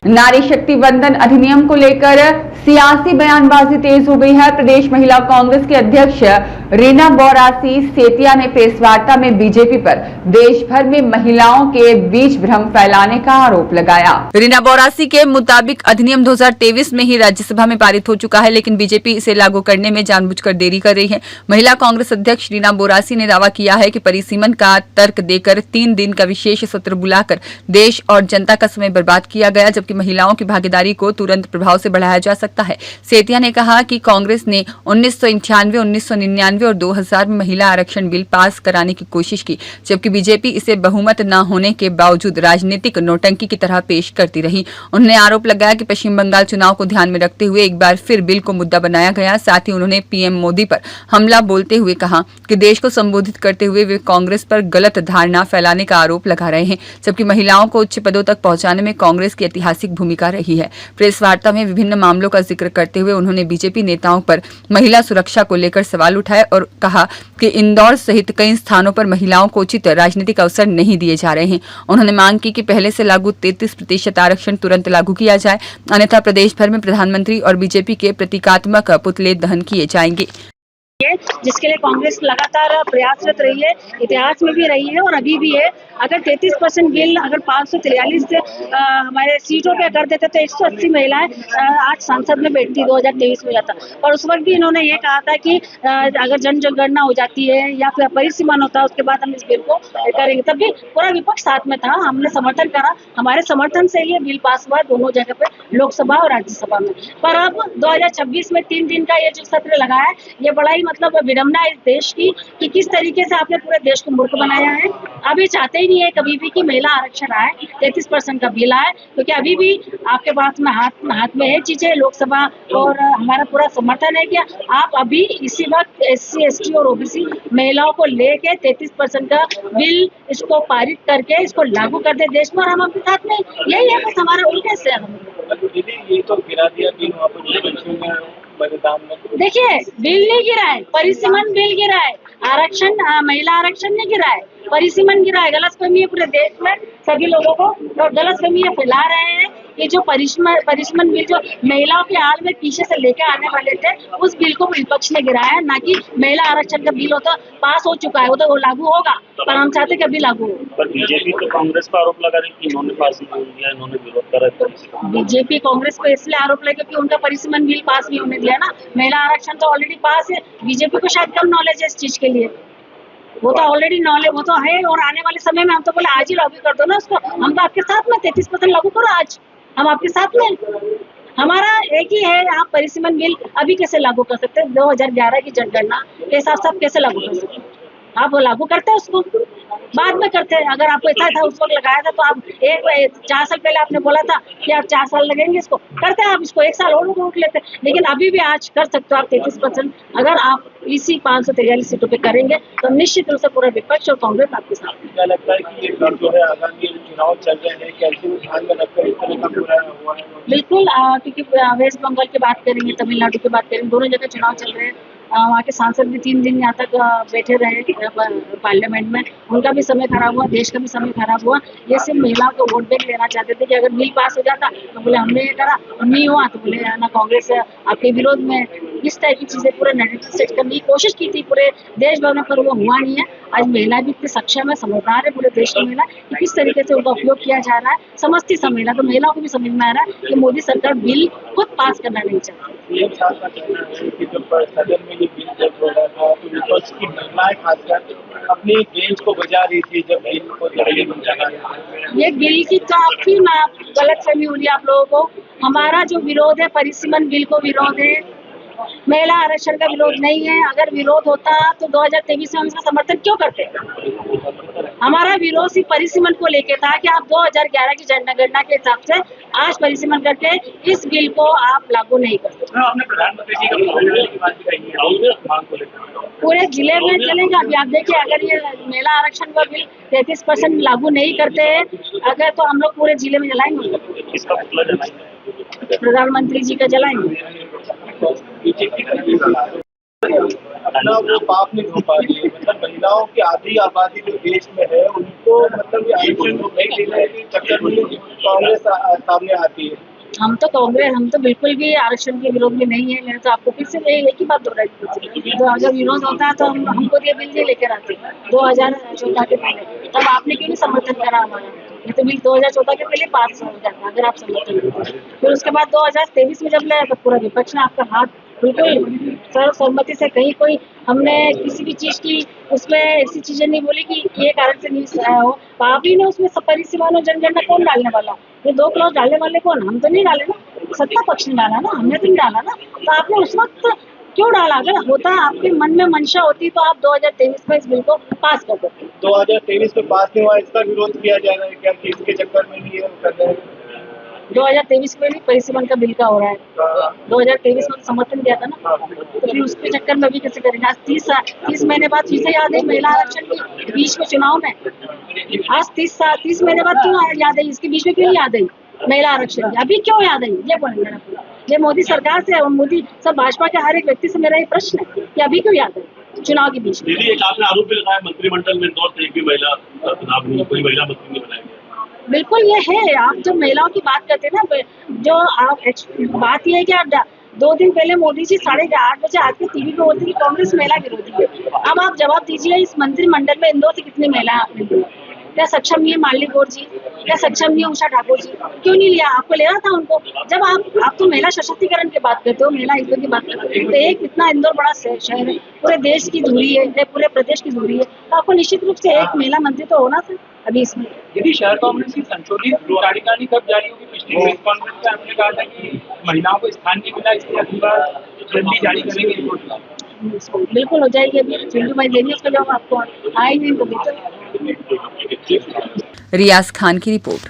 नारी शक्ति वंदन अधिनियम को लेकर सियासी बयानबाजी तेज हो गई है। प्रदेश महिला कांग्रेस की अध्यक्ष रीना बोरासी सेतिया ने प्रेस वार्ता में बीजेपी पर देश भर में महिलाओं के बीच भ्रम फैलाने का आरोप लगाया। रीना बोरासी के मुताबिक अधिनियम 2023 में ही राज्यसभा में पारित हो चुका है, लेकिन बीजेपी इसे लागू करने में जानबूझकर देरी कर रही है। महिला कांग्रेस अध्यक्ष रीना बोरासी ने दावा किया है कि परिसीमन का तर्क देकर 3 दिन का विशेष सत्र बुलाकर देश और जनता का समय बर्बाद किया गया, जबकि महिलाओं की भागीदारी को तुरंत प्रभाव से बढ़ाया जा सकता है। सेतिया ने कहा कि कांग्रेस ने 1991, 1999 और 2000 में महिला आरक्षण बिल पास कराने की कोशिश की, जबकि बीजेपी इसे बहुमत न होने के बावजूद राजनीतिक नौटंकी की तरह पेश करती रही। उन्होंने आरोप लगाया कि पश्चिम बंगाल चुनाव को ध्यान में रखते हुए एक बार फिर बिल को मुद्दा बनाया गया। साथ ही उन्होंने पीएम मोदी पर हमला बोलते हुए कहा कि देश को संबोधित करते हुए वे कांग्रेस पर गलत धारणा फैलाने का आरोप लगा रहे हैं, जबकि महिलाओं को उच्च पदों तक पहुंचाने में कांग्रेस की ऐतिहासिक भूमिका रही है। प्रेस वार्ता में विभिन्न मामलों का जिक्र करते हुए उन्होंने बीजेपी नेताओं पर महिला सुरक्षा को लेकर सवाल उठाए और कहा कि इंदौर सहित कई स्थानों पर महिलाओं को उचित राजनीतिक अवसर नहीं दिए जा रहे हैं। उन्होंने मांग की कि पहले से लागू 33% आरक्षण तुरंत लागू किया जाए, अन्यथा प्रदेश भर में प्रधानमंत्री और बीजेपी के प्रतीकात्मक पुतले दहन किए जाएंगे, जिसके लिए कांग्रेस लगातार प्रयासरत रही है, इतिहास में भी रही है और अभी भी है। अगर 33% बिल अगर 543 हमारे सीटों पे कर देते तो 180 महिलाएं आज संसद में बैठती 2023 में जाता। और उस वक्त भी इन्होंने ये कहा था कि अगर जनगणना हो जाती है या फिर परिसीमन होता है उसके बाद हम इस बिल को करेंगे। तब भी पूरा विपक्ष साथ में था, हमने समर्थन करा, हमारे समर्थन से ये बिल पास हुआ दोनों जगह पे, लोकसभा और राज्यसभा में। पर अब 2026 में 3 दिन का ये जो सत्र लगा है, ये बड़ा ही मतलब विडंबना है इस देश की कि किस तरीके से आपने पूरे देश को मूर्ख बनाया है। अभी चाहते ही नहीं है कभी भी कि महिला आरक्षण आए, 33% का बिल आए, क्योंकि अभी भी आपके पास में हाथ में है चीजें, लोकसभा और हमारा पूरा समर्थन है कि आप अभी इसी वक्त SC, ST और OBC महिलाओं को लेके 33% का बिल इसको पारित करके इसको लागू कर दे देश में, और हम आपके साथ में यही है, बस हमारा उल्टे से ये तो गिरा दिया कि वहाँ पर देखिए, बिल नहीं गिरा है, परिसीमन बिल गिरा है, आरक्षण महिला आरक्षण नहीं गिरा है, परिसीमन गिरा है। गलतफहमी है पूरे देश में सभी लोगों को, और गलतफहमी फैला रहे हैं। ये जो परिसीमन बिल जो महिलाओं के आड़ में पीछे से लेकर आने वाले थे, उस बिल को विपक्ष ने गिराया है, ना कि महिला आरक्षण का बिल होता पास हो चुका है, वो तो वो लागू होगा, पर हम चाहते कि अभी लागू हो। पर बीजेपी तो कांग्रेस पर आरोप लगा रही है कि इन्होंने पास नहीं किया, इन्होंने विरोध करा। बीजेपी कांग्रेस पर इसलिए आरोप लगा कि उनका परिसीमन बिल पास नहीं होने दिया ना। महिला आरक्षण तो ऑलरेडी पास है, बीजेपी को शायद कम नॉलेज है इस चीज के लिए, वो तो ऑलरेडी नॉलेज वो तो है। और आने वाले समय में हम तो बोले आज ही लागू कर दो ना उसको, हम तो आपके साथ में 33% लागू करो, आज हम आपके साथ में। हमारा एक ही है, आप परिसीमन बिल अभी कैसे लागू कर सकते हैं? 2011 की जनगणना के हिसाब से आप कैसे लागू कर सकते हैं? आप वो लागू करते हैं उसको, बाद में करते हैं। अगर आपको ऐसा था उस वक्त लगाया था तो आप 4 साल पहले आपने बोला था कि आप 4 साल लगेंगे इसको, करते हैं आप इसको 1 साल और रोक लेते हैं। लेकिन अभी भी आज कर सकते हो आप 33%, अगर आप इसी 543 सीटों पे करेंगे तो निश्चित रूप से पूरा विपक्ष और कांग्रेस आपके साथ। क्या लगता है कि ये जो है आगामी चुनाव चल रहे हैं, कैसे ध्यान में रखकर इस तरह का पूरा हुआ है? बिल्कुल, क्योंकि वेस्ट बंगाल की बात करेंगे, तमिलनाडु की बात करेंगे, दोनों जगह चुनाव चल रहे हैं। वहाँ के सांसद भी 3 दिन यहाँ तक बैठे रहे पार्लियामेंट में, उनका भी समय खराब हुआ, देश का भी समय खराब हुआ। ये सिर्फ महिलाओं को वोट बैंक लेना चाहते थे कि अगर बिल पास हो जाता तो बोले हमने ये करा, और नहीं हुआ तो बोले ना कांग्रेस आपके विरोध में। इस टाइप की चीजें पूरे नैरेटिव सेट करने की कोशिश की थी पूरे देश भर में, पर वो हुआ नहीं है। आज महिला भी इतनी सक्षम है, समझदार है पूरे देश की महिला, कि किस तरीके से उनका उपयोग किया जा रहा है, समझती सब महिला। तो महिलाओं को भी समझ में आ रहा है कि मोदी सरकार बिल खुद पास करना नहीं चाहती। विपक्ष की महिलाएं खासकर अपनी बेंच को बजा रही थी जब बिल को ये बिल की काफी गलतफहमी हो रही है आप लोगों को। हमारा जो विरोध है परिसीमन बिल को विरोध है, महिला आरक्षण का विरोध नहीं है। अगर विरोध होता तो 2023 में हम इसका समर्थन क्यों करते? हमारा विरोध सिर्फ परिसीमन को लेके था कि आप 2011 की जनगणना के हिसाब से आज परिसीमन करके इस बिल को आप लागू नहीं कर सकते। पूरे जिले में चलेगा। अभी आप देखिए, अगर ये महिला आरक्षण का बिल 33% लागू नहीं करते हैं अगर, तो हम लोग पूरे जिले में जलाएंगे, प्रधानमंत्री जी का जलाएंगे। अपना वो पाप नहीं धो पा रही है, मतलब महिलाओं की आधी आबादी जो देश में है उनको मतलब ये आरक्षण नहीं देने के चक्कर में कांग्रेस सामने आती है। हम तो बिल्कुल भी आरक्षण के विरोध में नहीं है। मैं तो आपको फिर से एक ही बात दोहराई थी, तो अगर विरोध होता है तो हमको ये बिल नहीं लेकर आते 2014 के पहले, तब आपने क्यों नहीं समर्थन करा हमारा? ये तो बिल 2014 के पहले पास हो जाता अगर आप समर्थन करते। फिर उसके बाद 2023 में जब लाया तो पूरा विपक्ष ने आपका हाथ बिल्कुल सर्वसम्मति से, कहीं कोई हमने किसी भी चीज की उसमें ऐसी चीजें नहीं बोली कि ये कारण से नहीं हो। आप ही ने उसमें परिसीमाओं जनगणना कौन डालने वाला? ये 2 क्लॉज डालने वाले कौन? हम तो नहीं डाले ना, सत्ता पक्ष ने डाला ना, हमने तो नहीं डाला ना। तो आपने उस वक्त क्यों डाला? अगर होता आपके मन में मंशा होती तो आप 2023 में इस बिल को पास कर देते। 2023 में पास नहीं हुआ, इसका विरोध किया जा रहा है क्या कि इसके चक्कर में नहीं है कर रहे हैं? 2023 में भी परिसीमन का बिल का हो रहा है, 2023 में समर्थन दिया था ना, तो फिर उसके चक्कर में भी कैसे करेंगे? आज 30 महीने बाद फिर से याद है महिला आरक्षण की बीच में चुनाव में, आज 30 महीने बाद क्यों याद है? इसके बीच में क्यों याद है महिला आरक्षण की? अभी क्यों याद है? ये बोलेंगे ये मोदी सरकार से और मोदी सब भाजपा के हर एक व्यक्ति से मेरा ये प्रश्न है कि अभी क्यों याद है चुनाव के बीच में? दीदी, एक आपने आरोप भी लगाया मंत्रिमंडल में इंदौर से एक भी महिला कोई महिला मंत्री नहीं बनाया गया। बिल्कुल ये है। आप जब महिलाओं की बात करते हैं ना, जो आप बात ये है कि आप 2 दिन पहले मोदी जी 8:30 बजे आके टीवी पे बोलते कि कांग्रेस महिला विरोधी है। अब आप जवाब दीजिए, इस मंत्रिमंडल में इंदौर से कितनी महिलाएं आपने दी? क्या सक्षम नहीं है मालनी गौर जी? क्या सक्षम नहीं है उषा ठाकुर जी? क्यों नहीं लिया? आपको लेना था उनको। जब आप तो महिला सशक्तिकरण की बात करते हो, महिला हितों की बात करते हो, तो एक इतना इंदौर बड़ा शहर है, पूरे देश की दूरी है, पूरे प्रदेश की दूरी है, तो आपको निश्चित रूप से एक महिला मंत्री तो होना था अभी इसमें। यदि शहर कांग्रेस की संशोधित कार्यकारिणी कब जारी होगी? पिछली प्रेस कॉन्फ्रेंस में आपने कहा था कि महिलाओं को स्थान नहीं मिला, इसलिए अगली बार जल्दी जारी करेंगे रिपोर्ट। बिल्कुल हो जाएगी। अभी चिंटू भाई देंगे उसका जवाब आपको, आए नहीं तो बेहतर। रियाज खान की रिपोर्ट।